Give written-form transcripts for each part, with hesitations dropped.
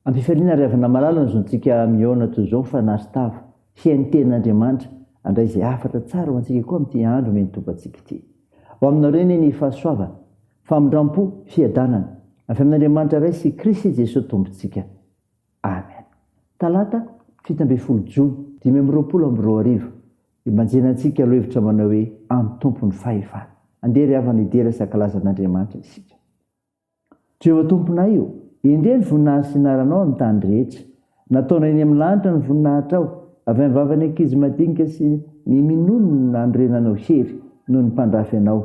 Ampifaliana ry avana malala no zontsika miona toy izao mifanarintava hiain'ny tenin'Andriamanitra andray izay afatra tsara ho antsika koa amin'ity andro meny tompantsika ity. Ho aminareo ny fahasoavana, famindram-po, fiadanana avy amin'Andriamanitra iray sy Kristy Jesosy tompontsika. Amen. Talata 17 Jona 2022 imanjenantsika aloha hevitra manao hoe amin'ny tompony fahefana. Andeha ry havana idera sakalazan'Andriamanitra isika. Jehovah tomponay io, indray ny voninahitra sy naranao amin'ny tany rehetra. Nataonao eny amin'ny lanitra ny voninahitra ao, avy amin'ny vavany ankizy madinika sy ny minono nandrenanao hery noho ny mpandrafy anao,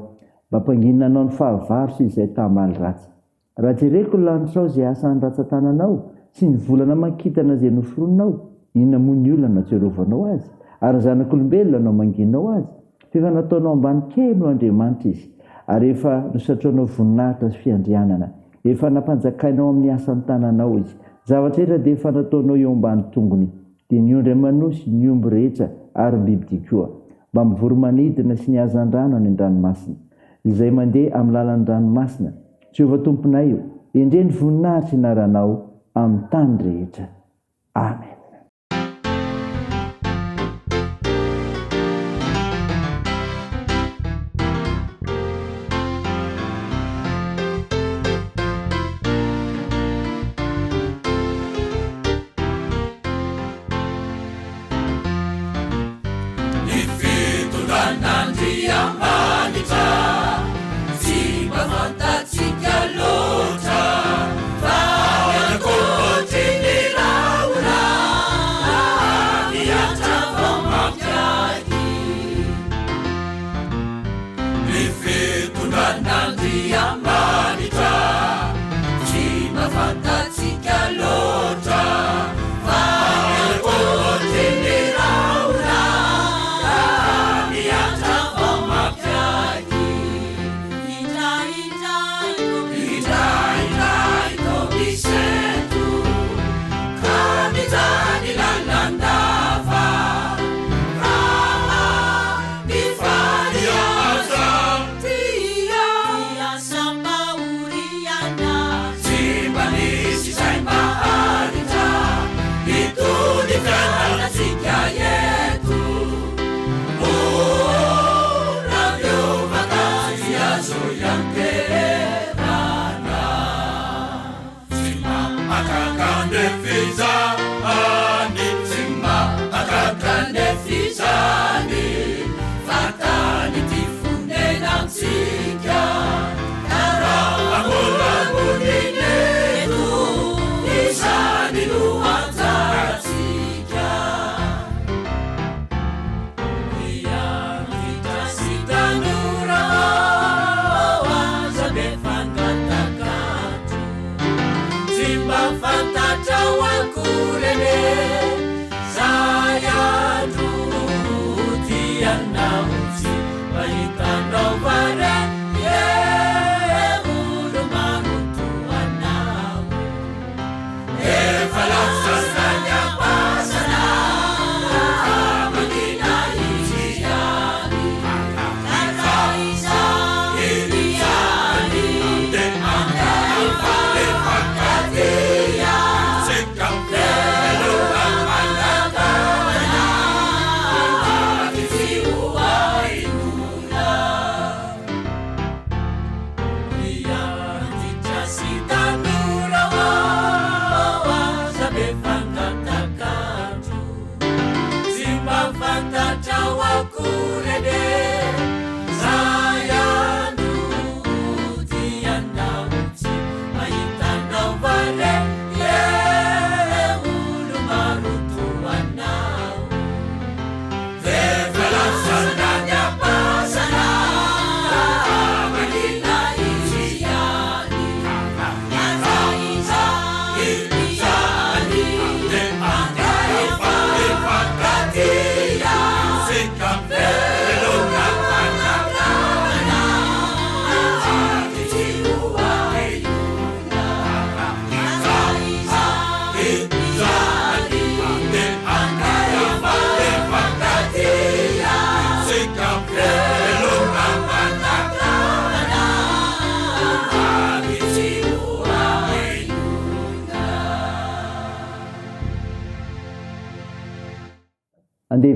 mba hampanginana anao ny fahavaro sy izay tamaly ratsy. Raha jereko ny lanitrao izay asan'ny ratsan-tananao sy ny volana makitana izay noforononao, inona moa ny olona natserovanao azy, ary ny zanak'olombelona no manginao azy. Fefa nataonao ambany kely no Andriamanitra izy, ary efa nosatroanao voninahitra sy fiandrianana. Efa nampanjakainao amin'ny asan'ny tananao izy. Zavatra rehetra dia efa nataonao eo ambany tongony, dia ny ondry amanosy, ny omby rehetra ary ny biby dia koa, mba mivoromanidina sy ny hazan-drano any an-dranomasina, izay mandeha amin'ny lalan'ny ranomasina. Jehovah tomponay io, indray ny voninahitra inaranao amin'ny tany rehetra. Amen.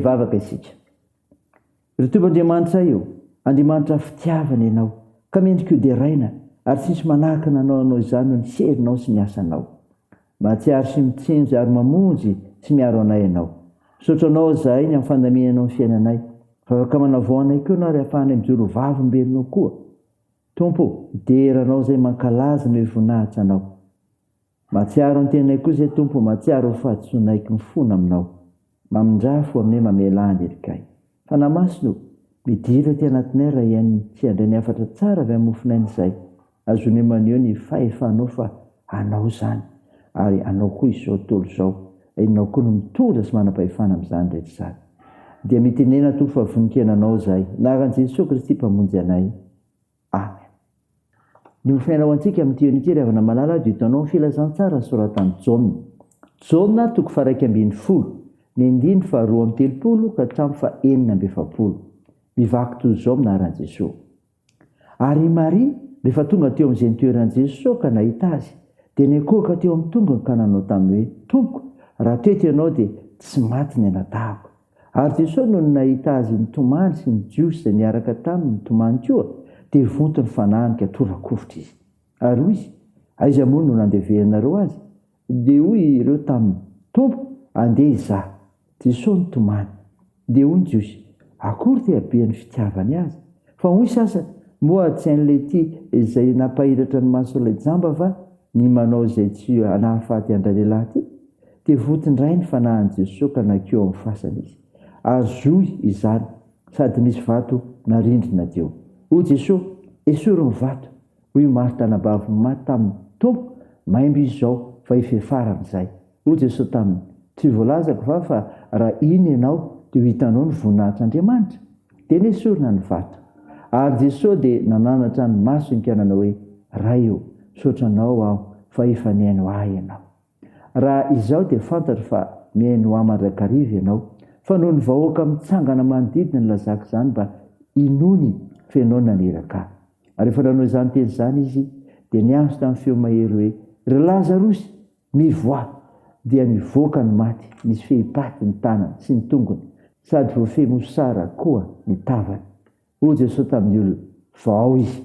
mivavaka isika. Ry Tompoandriamanitra io, Andriamanitra fitiavana ianao, ka mendrika io dia raina ary tsisy manahaka nanao izany no ny serinao sy ny asanao. Mahatsiaro sy mitsinjo ary mamonjy sy miaro anay ianao. Sotranao zahay ny amin'ny fandamianao ny fiainanay, fa afaka manavao anay koa ianao ary ahafahanay mijoro vavim-belonao koa. Tompo, deranao izay mankalaza ny voninahitra anao. Mahatsiaro ny tenanay koa izay Tompo, mahatsiaro ny fahadisoanayky mifona aminao. Mamindrafo aminay mamelany erikay. Fa namasino, midira ty anatinay raha iany tsy handray ny afatra tsara avy amin'ny mofinainy izay. Azonay maneho ny fahefanao fa anao izany, ary anao koa izao tolo izao. Inao koa no mitondra sy manam-pahefana amin'izany rehetra izany. Dia mitenena Tompo fa voninkenanao izahay. Naran'i Jesosy Kristy mpamonjy anay. Amen. Ny mofinainao antsika amin'ny tion'ity ravana malala dia hitanao ny filazantsara soratan'i Jaona. Jaona 2:1, ny 2:2 ka hatramin'ny 4:7. Mivaky toy izao minaran'i Jesosy. Ary Maria rehefa tonga teo amin'izay nitoeran'i Jesosy ka nahita azy, dia nikoaka teo amin'ny tongony ka nanao taminy hoe, Tompoko, raha teto ianao dia tsy maty ny anadahako. Ary Jesosy no nahita azy nitomany sy ny jiosy izay niaraka taminy nitomany koa, dia vonto ny fanahiny ka tora-kovitra izy. Ary hoy izy, aiza moa no nandeveanareo azy? Dia hoy ireo taminy, Tompo, andeha izaho. Jesosy nitomany. Dia hoy ny jiosy, akory ty haben'ny fitiavany azy? Fa hoy sasany, moa tsy hain'ilay ty izay napahiratra ny masolay jamba va ny manao izay tsy anahafaty andray lehilahy ty? Dia votondray ny fanahin'i Jesosy ka nakeo amin'ny fasana izy. Azoy izany, sady misy vato narindrina teo. Hoy Jesosy, esory ny vato. Hoy Marta nabavy maty taminy, Tompo, maimbo izao fa ifefaran'izay. Hoy Jesosy taminy, tsy voalazako va fa raha iny ianao dia hitanao ny voninahitr'Andriamanitra. Dia nesorina ny vato. Ary Jesosy dia nananatra ny maso ny kanana hoe, ray eo, sotranao aho fa efa niaino ahy ianao. Raha izao dia fantatra fa miaino ahy mandrakariva ianao, fa noho ny vahoaka mitsangana manodidina ny lazako izany mba inony fenao naneraka. Ary rehefa nanao izany teny izany izy, dia niantso tamin'ny feo mahery hoe, ry Lazarosy, mivoa. Dia nivoaka ny maty, nisy fehipaty ny tanany sy ny tongony, sady voafehy sara koa ny tavany. Hoy Jesosy tamin'ny olona, vao izy,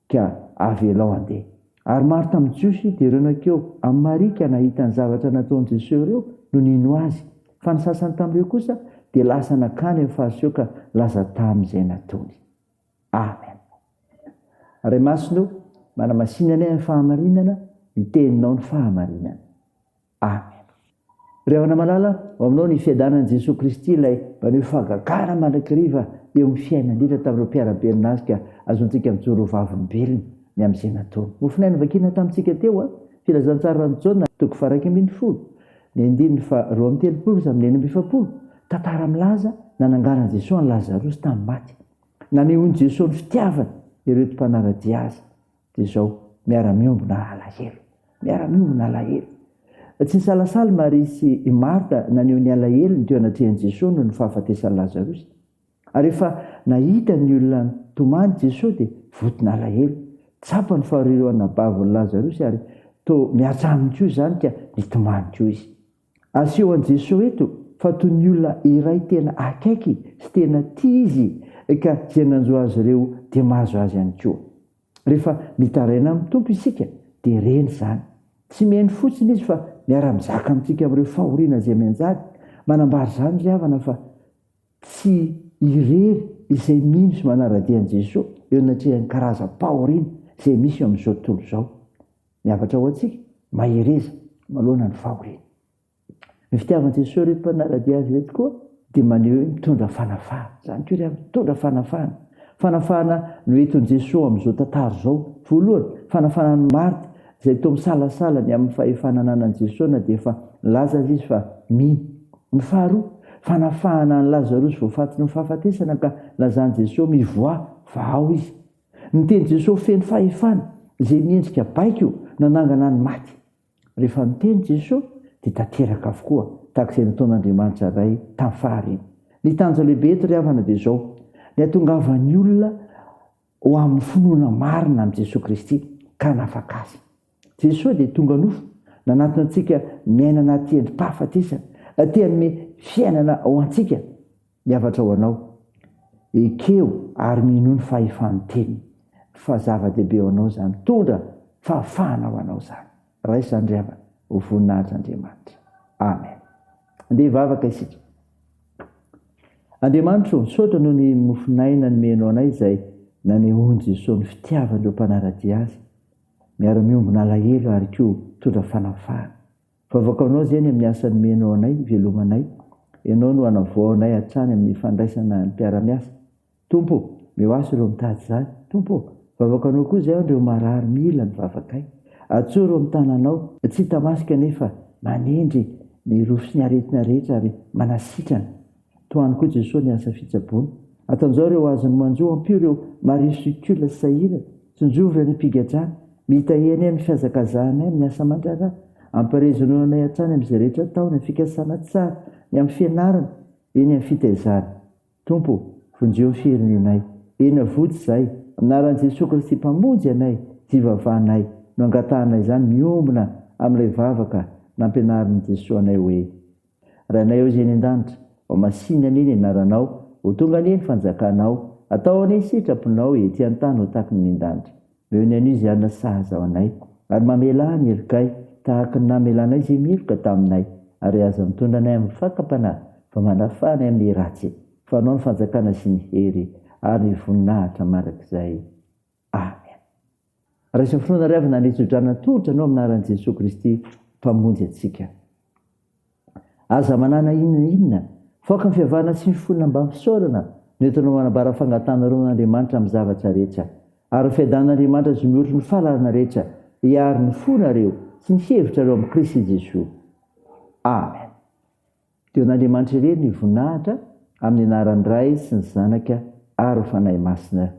ka avelao andeha. Ary maro tamin'ny jiosy dia ireo nakeo amin'ny Maria ka nahita ny zavatra nataon'i Jesosy ireo no nino azy. Fa ny sasany tamin'ireo kosa dia lasa nakany amin'ny fariseo ka laza tamin'izay nataony. Amen. Ray masino, manamasinana amin'ny fahamarinana, miteninao ny fahamarinana. Amen. Ravana malala, aminao ny fiadanan'i Jesosy Kristy ilay maneho fahagagara mandrakariva eo amin'ny fiainana indrindra tamin'ireo mpiara-belona azy ka azontsika mijoro vavim-belona ny amin'izay nataony. Mofinainy vakina tamintsika teo, filazantsara ny Jaona 2:1, ny 2:2 amin'ny 9:7. Tantara milaza nanangaran'i Jesosy ny Lazarosy tamin'ny maty. Nanehoan'i Jesosy ny fitiavany ireo mpanaradia azy. Dia izao miara-miombona alahelo, miara-miombona alahelo. Tsy nisalasala Maria sy Marta naneho ny alahelo ny teo anatrehan'i Jesosy noho ny fahafatesan'i Lazarosy. Ary rehefa nahita ny olona nitomany Jesosy dia votona alahelo. Tsapa ny fahareroana bavin'i Lazarosy ary to miatra aminy koa izany ka nitomany koa izy. Asehoan'i Jesosy eto fa toy ny olona iray tena akaiky sy tena tia izy ka izay nanjo azy ireo dia mahazo azy ihany koa. Rehefa mitaraina amin'ny Tompo isika dia reny izany. Tsy mihaino fotsiny izy fa miara-mizaka amintsika amin'ireo fahoriana izay mianjady. Manambary izany ry havana fa tsy irery izay mino sy manaradian'i Jesosy eo anatrehan'ny karazam-pahoriana izay misy eo amin'izao tontolo izao. Miavatra ho antsika, mahireza manoloana ny fahoriana. Ny fitiavan'i Jesosy reto mpanaradia azy reto koa dia maneho hoe mitondra fanafahana. Izany koa ry havana, mitondra fanafahana. Fanafahana no enton'i Jesosy amin'izao tantara izao. Voalohany, fanafahana ny Marta izay toa misalasala ny amin'ny fahefanananan'i Jesosy na dia efa laza izy fa mino. Ny faharoa, fanafahana ny Lazarosy voafaty ny fahafatesana ka lazan'i Jesosy mivoa vao izy. Ny teny Jesosy feno fahefana izay miendrika baiko nanangana ny maty. Rehefa miteny Jesosy dia tanteraka avokoa tahaka izay nataon'Andriamanitra iray tamin'ny fahariana. Ny tanjo lehibe eto ry havana dia izao, ny atongavan'ny olona ho amin'ny finoana marina amin'i Jesosy Kristy ka nafaka azy. Jesosy dia tonga nofo nanatona antsika miaina anaty endrim-pahafatesana, te hanome fiainana ao antsika miavatra ho anao. Ekeo ary mino ny fahefanyteniny fa zava-dehibe ho anao zany, tondra fahafahana ho anao zany. Raha izany ry havana ho voninahitra Andriamanitra. Amen. Andeha hivavaka isika. Andriamanitra misaotra noho ny mofinaina nomenao anay izay nanehoany Jesosy ny fitiavan'ireo mpanaradia azy. Miara-miombona alahelo ary koa tondra fanafahana. Vavakanao zany amin'ny asa nomenao anay, velomanay. Ianao no hanavoanay hatrany amin'ny fandraisana ny mpiara-miasa. Tompo, mihoasy ireo mitady izany. Tompo, vavakanao koa izay ireo marary mila mivavakay. Atsoa ireo mitananao, tsy tamasika nefa manendry ny rofo sy ny aretina rehetra ary manasitrana. Toany koa Jesosy ny asa fitsaboana. Atanjao ireo azony manjo ampio ireo marisikula sy sahirana, tsinjovra ny mpigadrana, mitaheny amin'ny fiazakazahanay amin'ny asa aman-draharaha. Amparezonao anay hatrany amin'izay rehetra tao ny fikasana tsara, ny amin'ny fianarana, eny amin'ny fitaizana. Tompo, vonjeo ny firenenay, eny avotsy izay, anaran'i Jesosy Kristy mpamonjy anay, jivavahanay, no angatahanay izany miombona amin'ilay vavaka nampianarin'i Jesosy anay hoe: Rainay ao izay ny an-danitra, ao masina anie ny anaranao, ho tonga anie ny fanjakanao, atao anie ny sitraponao ety an-tany ho tahaka ny an-danitra. Meo ny anio izay anona sahaza ao anay, ary mamela ny erikay tahaka ny namelanay izay miloka taminay, ary aza mitondra anay amin'ny fakapanahy, fa manafanay amin'ny ratsy. Fa anao ny fanjakana sy ny hery ary ny voninahitra mandrakizay. Amen. Raha isa fotoana ry avana nitsodrana tolotra anao aminaran'i Jesosy Kristy mpamonjy atsika. Aza manana inona foka ny fihavana sy ny fonina mba misaorana nentinao manambara fangatanareo n'Andriamanitra amin'ny zavatra rehetra, ary fiadan'Andriamanitra sy mihoatry ny fahalalana rehetra hiaro ny fonareo sy ny hevitrareo amin'ny Kristy Jesosy. Amen. Teo n'Andriamanitra irery ny voninahitra amin'ny anaran'ny Ray sy ny Zanaka ary Fanahy Masina.